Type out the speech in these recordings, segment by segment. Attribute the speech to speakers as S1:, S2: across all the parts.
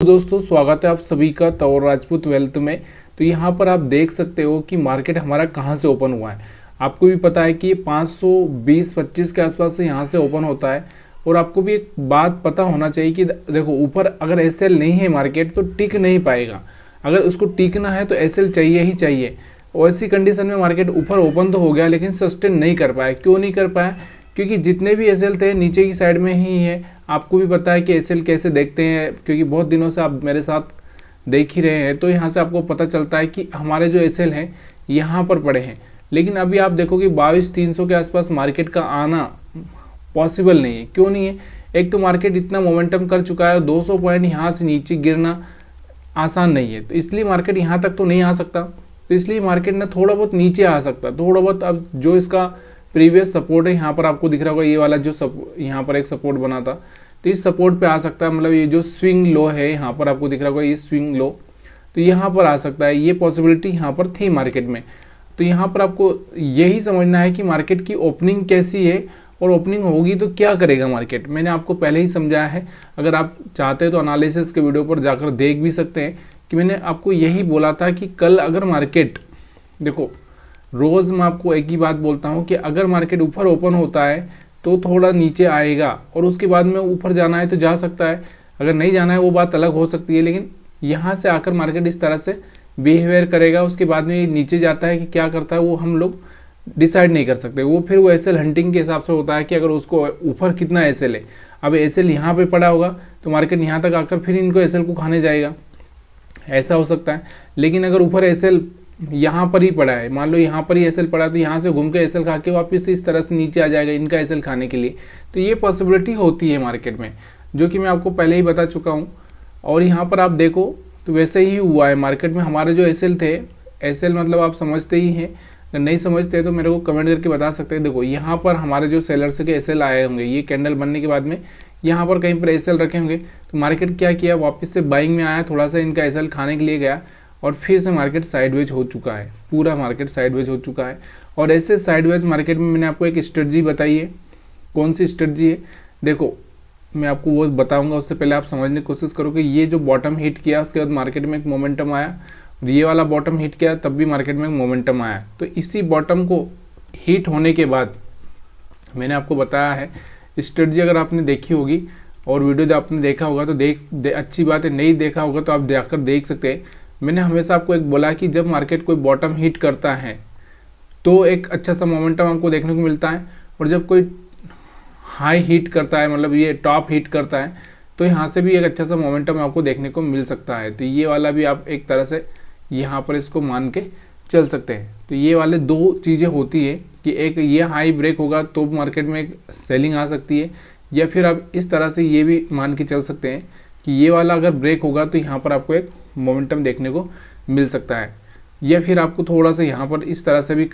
S1: दोस्तों स्वागत है आप सभी का तौर राजपूत वेल्थ में। तो यहाँ पर आप देख सकते हो कि मार्केट हमारा कहाँ से ओपन हुआ है। आपको भी पता है कि 520-25 के आसपास से यहाँ से ओपन होता है। और आपको भी एक बात पता होना चाहिए कि देखो ऊपर अगर एसएल नहीं है मार्केट तो टिक नहीं पाएगा। अगर उसको टिकना है तो एसएल चाहिए ही चाहिए। और ऐसी कंडीशन में मार्केट ऊपर ओपन तो हो गया लेकिन सस्टेन नहीं कर पाया। क्यों नहीं कर पाया? क्योंकि जितने भी एसएल थे नीचे की साइड में ही है। आपको भी पता है कि एसएल कैसे देखते हैं, क्योंकि बहुत दिनों से आप मेरे साथ देख ही रहे हैं। तो यहाँ से आपको पता चलता है कि हमारे जो एसएल हैं यहाँ पर पड़े हैं। लेकिन अभी आप देखो कि 22,300 के आसपास मार्केट का आना पॉसिबल नहीं है। क्यों नहीं है? एक तो मार्केट इतना मोमेंटम कर चुका है और 200 पॉइंट यहाँ से नीचे गिरना आसान नहीं है, तो इसलिए मार्केट यहाँ तक तो नहीं आ सकता। तो इसलिए मार्केट ना थोड़ा बहुत नीचे आ सकता है, थोड़ा बहुत। अब जो इसका प्रीवियस सपोर्ट है यहाँ पर आपको दिख रहा होगा, ये वाला जो यहाँ पर एक सपोर्ट बना था, तो इस सपोर्ट पे आ सकता है। मतलब ये जो स्विंग लो है यहाँ पर आपको दिख रहा होगा, ये स्विंग लो, तो यहाँ पर आ सकता है। ये पॉसिबिलिटी यहाँ पर थी मार्केट में। तो यहाँ पर आपको यही समझना है कि मार्केट की ओपनिंग कैसी है और ओपनिंग होगी तो क्या करेगा मार्केट। मैंने आपको पहले ही समझाया है। अगर आप चाहते हैं तो एनालिसिस के वीडियो पर जाकर देख भी सकते हैं कि मैंने आपको यही बोला था कि कल अगर मार्केट, देखो रोज़ मैं आपको एक ही बात बोलता हूँ कि अगर मार्केट ऊपर ओपन होता है तो थोड़ा नीचे आएगा और उसके बाद में ऊपर जाना है तो जा सकता है, अगर नहीं जाना है वो बात अलग हो सकती है। लेकिन यहाँ से आकर मार्केट इस तरह से बिहेवियर करेगा, उसके बाद में नीचे जाता है कि क्या करता है वो हम लोग डिसाइड नहीं कर सकते। वो फिर वो एसएल हंटिंग के हिसाब से होता है कि अगर उसको ऊपर कितना एसएल है। अब एसएल यहाँ पे पड़ा होगा तो मार्केट यहाँ तक आकर फिर इनको एसएल को खाने जाएगा, ऐसा हो सकता है। लेकिन अगर ऊपर एसएल यहाँ पर ही पड़ा है, मान लो यहाँ पर ही एसएल पड़ा है, तो यहाँ से घूम के एसएल खा के वापस इस तरह से नीचे आ जाएगा इनका एसएल खाने के लिए। तो ये पॉसिबिलिटी होती है मार्केट में, जो कि मैं आपको पहले ही बता चुका हूँ। और यहाँ पर आप देखो तो वैसे ही हुआ है मार्केट में। हमारे जो एसएल थे, एसएल मतलब आप समझते ही हैं, अगर नहीं समझते तो मेरे को कमेंट करके बता सकते हैं। देखो यहाँ पर हमारे जो सेलर्स के एसएल आए होंगे, ये कैंडल बनने के बाद में यहाँ पर कहीं पर एसएल रखे होंगे, तो मार्केट क्या किया, वापस से बाइंग में आया, थोड़ा सा इनका एसएल खाने के लिए गया और फिर से मार्केट साइडवेज हो चुका है। पूरा मार्केट साइडवेज हो चुका है। और ऐसे साइडवेज मार्केट में मैंने आपको एक स्ट्रेटजी बताई है। कौन सी स्ट्रेटजी है? देखो मैं आपको वो बताऊंगा, उससे पहले आप समझने की कोशिश करो कि ये जो बॉटम हिट किया उसके बाद मार्केट में एक मोमेंटम आया, ये वाला बॉटम हिट किया तब भी मार्केट में मोमेंटम आया। तो इसी बॉटम को हिट होने के बाद मैंने आपको बताया है स्ट्रेटजी। अगर आपने देखी होगी और वीडियो आपने देखा होगा तो अच्छी बात है, नहीं देखा होगा तो आप जाकर देख सकते हैं। मैंने हमेशा आपको एक बोला कि जब मार्केट कोई बॉटम हिट करता है तो एक अच्छा सा मोमेंटम आपको देखने को मिलता है, और जब कोई हाई हिट करता है, मतलब ये टॉप हिट करता है, तो यहाँ से भी एक अच्छा सा मोमेंटम आपको देखने को मिल सकता है। तो ये वाला भी आप एक तरह से यहाँ पर इसको मान के चल सकते हैं। तो ये वाले दो चीज़ें होती है कि एक ये हाई ब्रेक होगा तो मार्केट में एक सेलिंग आ सकती है, या फिर आप इस तरह से ये भी मान के चल सकते हैं कि ये वाला अगर ब्रेक होगा तो यहाँ पर आपको एक मोमेंटम देखने को मिल सकता है। या फिर आपको थोड़ा सा यहाँ पर इस तरह से भी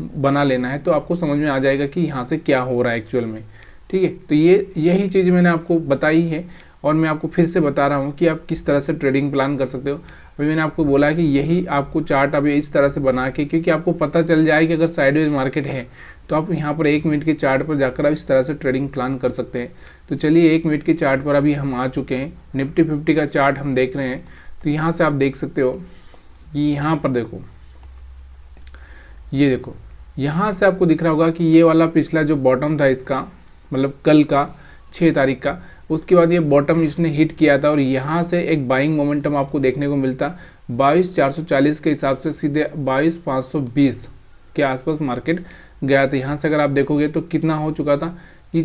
S1: बना लेना है, तो आपको समझ में आ जाएगा कि यहाँ से क्या हो रहा है एक्चुअल में। ठीक है, तो यही चीज़ मैंने आपको बताई है और मैं आपको फिर से बता रहा हूँ कि आप किस तरह से ट्रेडिंग प्लान कर सकते हो। अभी मैंने आपको बोला कि यही आपको चार्ट अभी इस तरह से बना के, क्योंकि आपको पता चल जाए कि अगर साइडवेज मार्केट है तो आप यहाँ पर 1 मिनट के चार्ट पर जाकर आप इस तरह से ट्रेडिंग प्लान कर सकते हैं। तो चलिए 1 मिनट के चार्ट पर अभी हम आ चुके हैं। निफ्टी 50 का चार्ट हम देख रहे हैं। तो यहाँ से आप देख सकते हो कि यहाँ पर देखो, ये देखो यहाँ से आपको दिख रहा होगा कि ये वाला पिछला जो बॉटम था इसका, मतलब कल का 6 तारीख का, उसके बाद ये बॉटम इसने हिट किया था और यहाँ से एक बाइंग मोमेंटम आपको देखने को मिलता 22,440 के हिसाब से सीधे 22,520 के आसपास मार्केट गया था। यहाँ से अगर आप देखोगे तो कितना हो चुका था कि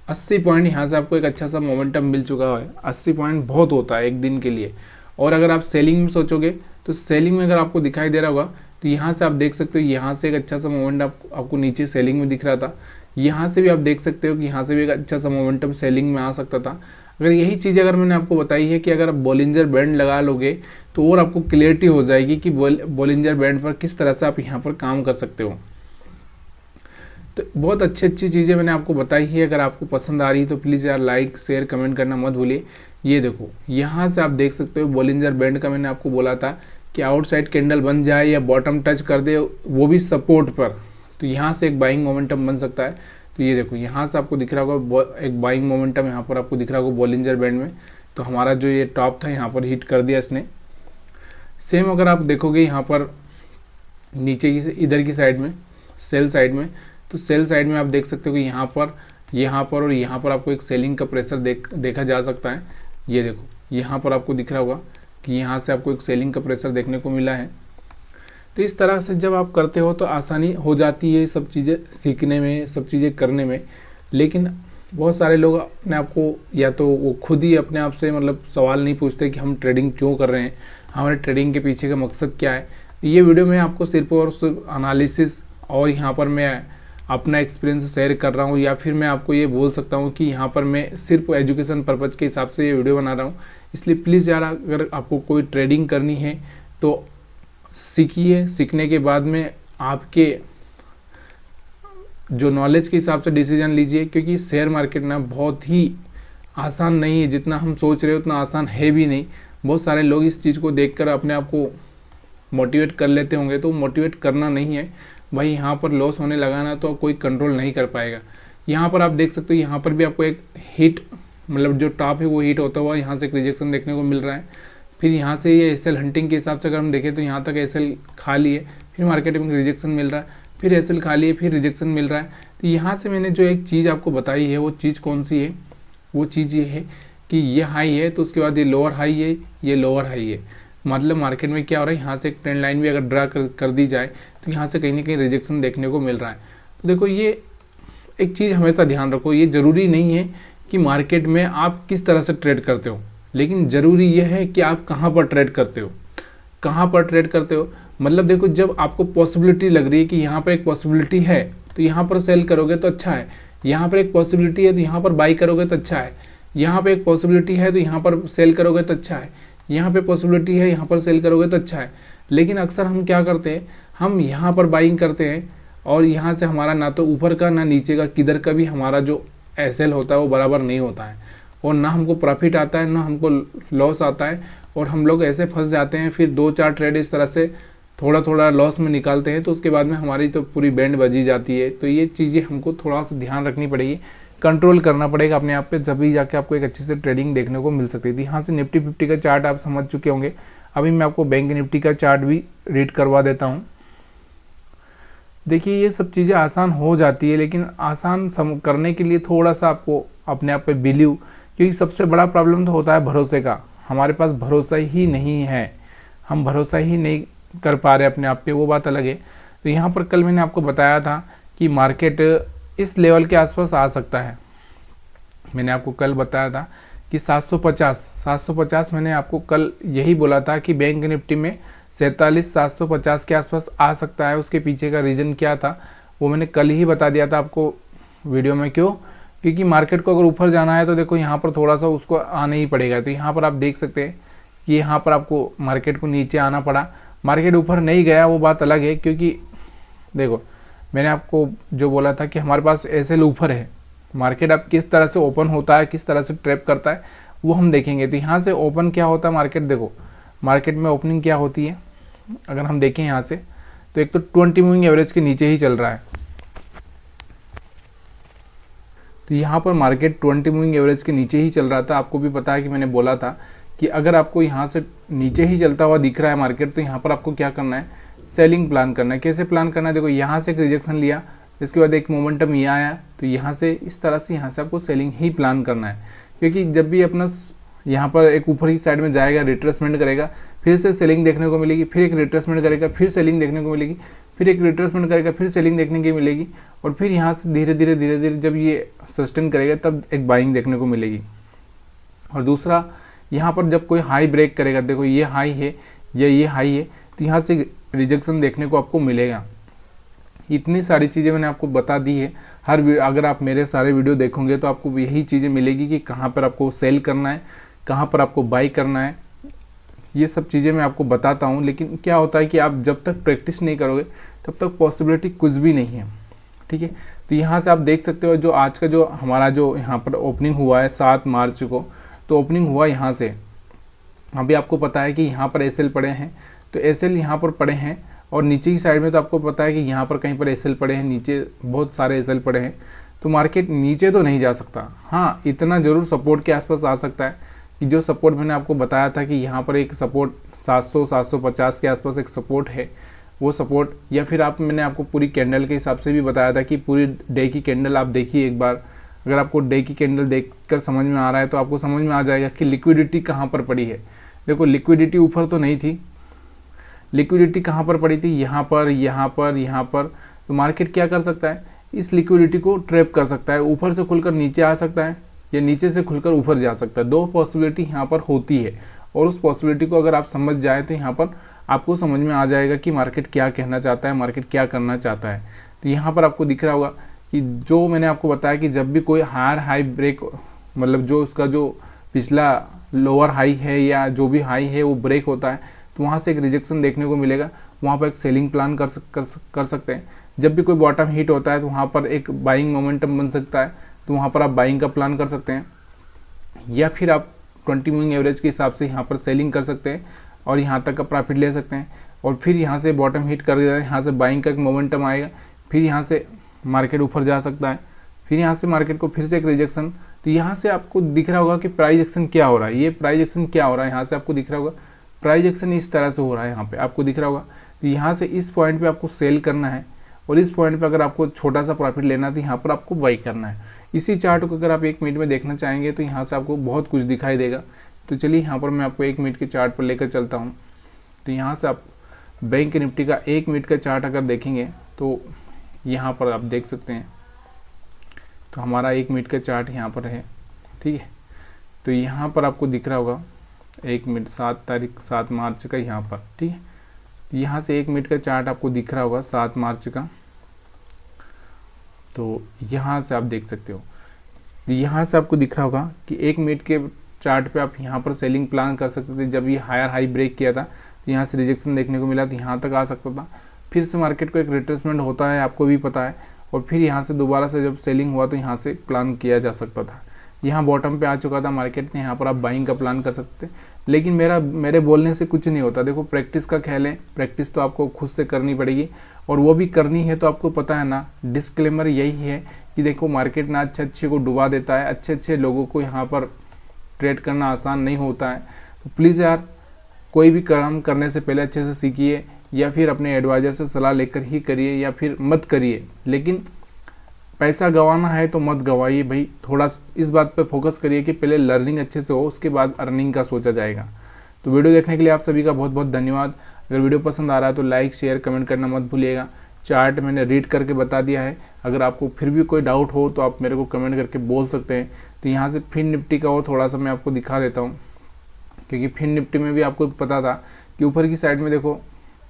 S1: 80 पॉइंट यहाँ से आपको एक अच्छा सा मोमेंटम मिल चुका है। 80 पॉइंट बहुत होता है एक दिन के लिए। और अगर आप सेलिंग में सोचोगे तो सेलिंग में अगर आपको दिखाई दे रहा होगा तो यहाँ से आप देख सकते हो, यहाँ से एक अच्छा सा मोमेंटम आपको नीचे सेलिंग में दिख रहा था। यहाँ से भी आप देख सकते हो कि यहाँ से भी एक अच्छा सा मोमेंटम सेलिंग में आ सकता था। अगर यही चीज़ अगर मैंने आपको बताई है कि अगर आप बॉलिंजर बैंड लगा लोगे तो और आपको क्लियरिटी हो जाएगी कि बॉलिंजर बैंड पर किस तरह से आप यहाँ पर काम कर सकते हो। तो बहुत अच्छी चीज़ें मैंने आपको बताई है। अगर आपको पसंद आ रही है तो प्लीज़ यार लाइक शेयर कमेंट करना मत भूलिए। ये देखो यहाँ से आप देख सकते हो बॉलिंजर बैंड का मैंने आपको बोला था कि आउटसाइड कैंडल बन जाए या बॉटम टच कर दे, वो भी सपोर्ट पर, तो यहाँ से एक बाइंग मोमेंटम बन सकता है। तो ये देखो यहाँ से आपको दिख रहा होगा एक बाइंग मोमेंटम यहाँ पर आपको दिख रहा होगा बॉलिंजर बैंड में। तो हमारा जो ये टॉप था यहाँ पर हिट कर दिया इसने। सेम अगर आप देखोगे यहाँ पर नीचे की इधर की साइड में सेल साइड में, तो सेल साइड में आप देख सकते हो कि यहाँ पर और यहाँ पर आपको एक सेलिंग का प्रेशर देखा जा सकता है। ये देखो यहाँ पर आपको दिख रहा होगा कि यहाँ से आपको एक सेलिंग का प्रेशर देखने को मिला है। तो इस तरह से जब आप करते हो तो आसानी हो जाती है सब चीज़ें सीखने में, सब चीज़ें करने में। लेकिन बहुत सारे लोग अपने आप को, या तो वो खुद ही अपने आप से मतलब सवाल नहीं पूछते कि हम ट्रेडिंग क्यों कर रहे हैं, हमारे ट्रेडिंग के पीछे का मकसद क्या है। ये वीडियो में आपको सिर्फ और सिर्फ एनालिसिस और यहाँ पर मैं अपना एक्सपीरियंस शेयर कर रहा हूँ, या फिर मैं आपको ये बोल सकता हूँ कि यहाँ पर मैं सिर्फ एजुकेशन पर्पज़ के हिसाब से ये वीडियो बना रहा हूँ। इसलिए प्लीज़ यार, अगर आपको कोई ट्रेडिंग करनी है तो सीखिए। सीखने के बाद में आपके जो नॉलेज के हिसाब से डिसीजन लीजिए, क्योंकि शेयर मार्केट ना बहुत ही आसान नहीं है, जितना हम सोच रहे हो उतना आसान है भी नहीं। बहुत सारे लोग इस चीज़ को देखकर अपने आप को मोटिवेट कर लेते होंगे, तो मोटिवेट करना नहीं है भाई। यहाँ पर लॉस होने लगा ना तो कोई कंट्रोल नहीं कर पाएगा। यहाँ पर आप देख सकते हो, यहाँ पर भी आपको एक हिट, मतलब जो टॉप है वो हिट होता हुआ यहाँ से एक रिजेक्शन देखने को मिल रहा है। फिर यहाँ से ये एसएल हंटिंग के हिसाब से अगर हम देखें तो यहाँ तक एसएल खाली है, फिर मार्केट में रिजेक्शन मिल रहा है, फिर एसएल खाली है, फिर रिजेक्शन मिल रहा है। तो यहाँ से मैंने जो एक चीज़ आपको बताई है वो चीज़ कौन सी है, वो चीज़ ये है कि ये हाई है तो उसके बाद ये लोअर हाई है, ये लोअर हाई है। मतलब मार्केट में क्या हो रहा है, यहाँ से एक ट्रेंड लाइन भी अगर ड्रा कर दी जाए तो यहाँ से कहीं ना कहीं रिजेक्शन देखने को मिल रहा है। तो देखो, ये एक चीज़ हमेशा ध्यान रखो, ये ज़रूरी नहीं है कि मार्केट में आप किस तरह से ट्रेड करते हो, लेकिन ज़रूरी यह है कि आप कहाँ पर ट्रेड करते हो, कहाँ पर ट्रेड करते हो। मतलब देखो, जब आपको पॉसिबिलिटी लग रही है कि यहाँ पर एक पॉसिबिलिटी है तो यहाँ पर सेल करोगे तो अच्छा है, यहाँ पर एक पॉसिबिलिटी है तो यहाँ पर बाई करोगे तो अच्छा है, यहाँ पर एक पॉसिबिलिटी है तो यहाँ पर सेल करोगे तो अच्छा है, यहाँ पे पॉसिबिलिटी है यहाँ पर सेल करोगे तो अच्छा है। लेकिन अक्सर हम क्या करते हैं, हम यहाँ पर बाइंग करते हैं और यहाँ से हमारा ना तो ऊपर का ना नीचे का किधर का भी हमारा जो एसएल होता है वो बराबर नहीं होता है, और ना हमको प्रॉफिट आता है ना हमको लॉस आता है, और हम लोग ऐसे फंस जाते हैं। फिर 2-4 ट्रेड इस तरह से थोड़ा थोड़ा लॉस में निकालते हैं, तो उसके बाद में हमारी तो पूरी बैंड बजी जाती है। तो ये चीज़ें हमको थोड़ा सा ध्यान रखनी पड़ेगी, कंट्रोल करना पड़ेगा अपने आप पे, जब भी जाके आपको एक अच्छी से ट्रेडिंग देखने को मिल सकती थी। यहाँ से निफ्टी 50 का चार्ट आप समझ चुके होंगे। अभी मैं आपको बैंक निफ्टी का चार्ट भी रीड करवा देता हूँ। देखिए, ये सब चीज़ें आसान हो जाती है, लेकिन आसान करने के लिए थोड़ा सा आपको अपने आप पे बिलीव, क्योंकि सबसे बड़ा प्रॉब्लम तो होता है भरोसे का। हमारे पास भरोसा ही नहीं है, हम भरोसा ही नहीं कर पा रहे अपने आप पे, वो बात अलग है। तो यहाँ पर कल मैंने आपको बताया था कि मार्केट इस लेवल के आसपास आ सकता है। मैंने आपको कल बताया था कि 750 मैंने आपको कल यही बोला था कि बैंक निफ्टी में 47,750 के आसपास आ सकता है। उसके पीछे का रीज़न क्या था वो मैंने कल ही बता दिया था आपको वीडियो में। क्यों? क्योंकि मार्केट को अगर ऊपर जाना है तो देखो यहाँ पर थोड़ा सा उसको आना ही पड़ेगा। तो यहाँ पर आप देख सकते हैं कि यहाँ पर आपको मार्केट को नीचे आना पड़ा, मार्केट ऊपर नहीं गया, वो बात अलग है। क्योंकि देखो, मैंने आपको जो बोला था कि हमारे पास एसएल ऊपर है, मार्केट अब किस तरह से ओपन होता है, किस तरह से ट्रैप करता है वो हम देखेंगे। तो यहाँ से ओपन क्या होता है मार्केट, देखो मार्केट में ओपनिंग क्या होती है अगर हम देखें यहाँ से, तो एक तो 20 मूविंग एवरेज के नीचे ही चल रहा है। तो यहाँ पर मार्केट 20 मूविंग एवरेज के नीचे ही चल रहा था। आपको भी पता है कि मैंने बोला था कि अगर आपको यहाँ से नीचे ही चलता हुआ दिख रहा है मार्केट, तो यहाँ पर आपको क्या करना है, सेलिंग प्लान करना है। कैसे प्लान करना है, देखो यहाँ से एक रिजेक्शन लिया, इसके बाद एक मोमेंटम ये आया, तो यहाँ से इस तरह से यहाँ से आपको सेलिंग ही प्लान करना है। क्योंकि जब भी अपना यहाँ पर एक ऊपर ही साइड में जाएगा, रिट्रेसमेंट करेगा, फिर से सेलिंग देखने को मिलेगी, फिर एक रिट्रेसमेंट करेगा, फिर सेलिंग देखने को मिलेगी, फिर एक रिट्रेसमेंट करेगा, फिर सेलिंग देखने की मिलेगी, और फिर यहाँ से धीरे धीरे जब ये सस्टेन करेगा तब एक बाइंग देखने को मिलेगी। और दूसरा, यहाँ पर जब कोई हाई ब्रेक करेगा, देखो ये हाई है या ये हाई है, तो यहाँ से रिजेक्शन देखने को आपको मिलेगा। इतनी सारी चीज़ें मैंने आपको बता दी है। अगर आप मेरे सारे वीडियो देखोगे तो आपको यही चीज़ें मिलेगी कि कहाँ पर आपको सेल करना है, कहाँ पर आपको बाई करना है, ये सब चीज़ें मैं आपको बताता हूँ। लेकिन क्या होता है कि आप जब तक प्रैक्टिस नहीं करोगे तब तक पॉसिबिलिटी कुछ भी नहीं है, ठीक है। तो यहाँ से आप देख सकते हो जो आज का जो हमारा जो यहाँ पर ओपनिंग हुआ है 7 मार्च को, तो ओपनिंग हुआ यहाँ से। अभी आपको पता है कि यहाँ पर एसएल पड़े हैं, तो एसएल यहाँ पर पड़े हैं, और नीचे की साइड में तो आपको पता है कि यहाँ पर कहीं पर एसएल पड़े हैं, नीचे बहुत सारे एसएल पड़े हैं। तो मार्केट नीचे तो नहीं जा सकता, हाँ इतना ज़रूर सपोर्ट के आसपास आ सकता है। कि जो सपोर्ट मैंने आपको बताया था कि यहाँ पर एक सपोर्ट 700 750 के आसपास एक सपोर्ट है, वो सपोर्ट, या फिर मैंने आपको पूरी कैंडल के हिसाब से भी बताया था कि पूरी डे की कैंडल आप देखिए एक बार। अगर आपको डे की कैंडल देखकर समझ में आ रहा है तो आपको समझ में आ जाएगा कि लिक्विडिटी कहाँ पर पड़ी है। देखो लिक्विडिटी ऊपर तो नहीं थी, लिक्विडिटी कहाँ पर पड़ी थी, यहाँ पर, यहाँ पर, यहाँ पर। तो मार्केट क्या कर सकता है, इस लिक्विडिटी को ट्रैप कर सकता है, ऊपर से खुलकर नीचे आ सकता है या नीचे से खुलकर ऊपर जा सकता है। दो पॉसिबिलिटी यहाँ पर होती है, और उस पॉसिबिलिटी को अगर आप समझ जाए तो यहाँ पर आपको समझ में आ जाएगा कि मार्केट क्या कहना चाहता है, मार्केट क्या करना चाहता है। तो यहाँ पर आपको दिख रहा होगा कि जो मैंने आपको बताया कि जब भी कोई हायर हाई ब्रेक, मतलब जो उसका जो पिछला लोअर हाई है या जो भी हाई है वो ब्रेक होता है, तो वहाँ से एक रिजेक्शन देखने को मिलेगा, वहाँ पर एक सेलिंग प्लान कर सकते हैं। जब भी कोई बॉटम हिट होता है तो वहाँ पर एक बाइंग मोमेंटम बन सकता है, तो वहाँ पर आप बाइंग का प्लान कर सकते हैं, या फिर आप 20 मूविंग एवरेज के हिसाब से यहाँ पर सेलिंग कर सकते हैं और यहाँ तक का प्रॉफिट ले सकते हैं। और फिर यहाँ से बॉटम हिट कर देगा, यहाँ से बाइंग का एक मोमेंटम आएगा, फिर यहाँ से मार्केट ऊपर जा सकता है, फिर यहाँ से मार्केट को फिर से एक रिजेक्शन। तो यहाँ से आपको दिख रहा होगा कि प्राइस एक्शन क्या हो रहा है, ये प्राइस एक्शन क्या हो रहा है, यहाँ से आपको दिख रहा होगा प्राइस एक्शन इस तरह से हो रहा है, यहाँ पे आपको दिख रहा होगा। तो यहाँ से इस पॉइंट पे आपको सेल करना है, और इस पॉइंट पे अगर आपको छोटा सा प्रॉफिट लेना है तो यहाँ पर आपको बाई करना है। इसी चार्ट को अगर आप 1 मिनट में देखना चाहेंगे तो यहाँ से आपको बहुत कुछ दिखाई देगा। तो चलिए यहाँ पर मैं आपको 1 मिनट के चार्ट पर लेकर चलता हूँ। तो यहाँ से आप बैंक निफ्टी का 1 मिनट का चार्ट अगर देखेंगे तो यहाँ पर आप देख सकते हैं, तो हमारा 1 मिनट का चार्ट यहाँ पर है, ठीक है। तो यहाँ पर आपको दिख रहा होगा 1 मिनट 7 मार्च का यहाँ पर, ठीक है। यहाँ से 1 मिनट का चार्ट आपको दिख रहा होगा 7 मार्च का, तो यहाँ से आप देख सकते हो। तो यहाँ से आपको दिख रहा होगा कि 1 मिनट के चार्ट पे आप यहाँ पर सेलिंग प्लान कर सकते थे। जब ये हायर हाई ब्रेक किया था तो यहाँ से रिजेक्शन देखने को मिला, तो यहाँ तक आ सकता था, फिर से मार्केट को एक रिट्रेसमेंट होता है, आपको भी पता है, और फिर यहाँ से दोबारा से जब सेलिंग हुआ तो यहाँ से प्लान किया जा सकता था। यहाँ बॉटम पे आ चुका था मार्केट, यहाँ पर आप बाइंग का प्लान कर सकते हैं। लेकिन मेरे बोलने से कुछ नहीं होता। देखो प्रैक्टिस का खेल है, प्रैक्टिस तो आपको खुद से करनी पड़ेगी, और वो भी करनी है तो आपको पता है ना, डिस्क्लेमर यही है कि देखो मार्केट ना अच्छे को डुबा देता है, अच्छे लोगों को यहाँ पर ट्रेड करना आसान नहीं होता है। तो प्लीज़ यार, कोई भी काम करने से पहले अच्छे से सीखिए, या फिर अपने एडवाइज़र से सलाह लेकर ही करिए, या फिर मत करिए। लेकिन पैसा गंवाना है तो मत गंवाइए भाई, थोड़ा इस बात पे फोकस करिए कि पहले लर्निंग अच्छे से हो, उसके बाद अर्निंग का सोचा जाएगा। तो वीडियो देखने के लिए आप सभी का बहुत बहुत धन्यवाद। अगर वीडियो पसंद आ रहा है तो लाइक शेयर कमेंट करना मत भूलिएगा। चार्ट मैंने रीड करके बता दिया है, अगर आपको फिर भी कोई डाउट हो तो आप मेरे को कमेंट करके बोल सकते हैं। तो यहाँ से फिन निफ्टी का वो थोड़ा सा मैं आपको दिखा देता हूँ, क्योंकि फिन निफ्टी में भी आपको पता था कि ऊपर की साइड में देखो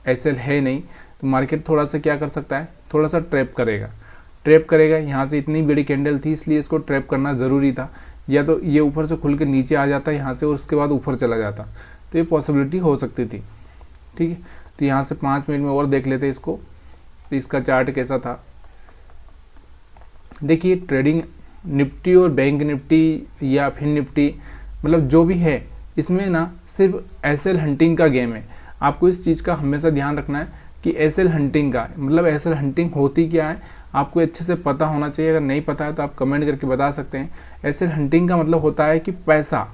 S1: एसएल है नहीं, तो मार्केट थोड़ा सा क्या कर सकता है, थोड़ा सा ट्रैप करेगा। यहाँ से इतनी बड़ी कैंडल थी इसलिए इसको ट्रैप करना ज़रूरी था, या तो ये ऊपर से खुल के नीचे आ जाता यहाँ से और उसके बाद ऊपर चला जाता, तो ये पॉसिबिलिटी हो सकती थी, ठीक है। तो यहाँ से 5 मिनट में और देख लेते इसको, तो इसका चार्ट कैसा था। देखिए ट्रेडिंग निफ्टी और बैंक निफ्टी या फिन निफ्टी, मतलब जो भी है, इसमें ना सिर्फ एसएल हंटिंग का गेम है। आपको इस चीज़ का हमेशा ध्यान रखना है कि एसएल हंटिंग का मतलब एसएल हंटिंग होती क्या है, आपको अच्छे से पता होना चाहिए। अगर नहीं पता है तो आप कमेंट करके बता सकते हैं। एसएल हंटिंग का मतलब होता है कि पैसा,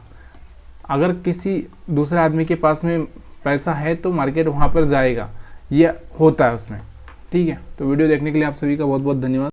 S1: अगर किसी दूसरे आदमी के पास में पैसा है तो मार्केट वहाँ पर जाएगा, ये होता है उसमें, ठीक है। तो वीडियो देखने के लिए आप सभी का बहुत बहुत धन्यवाद।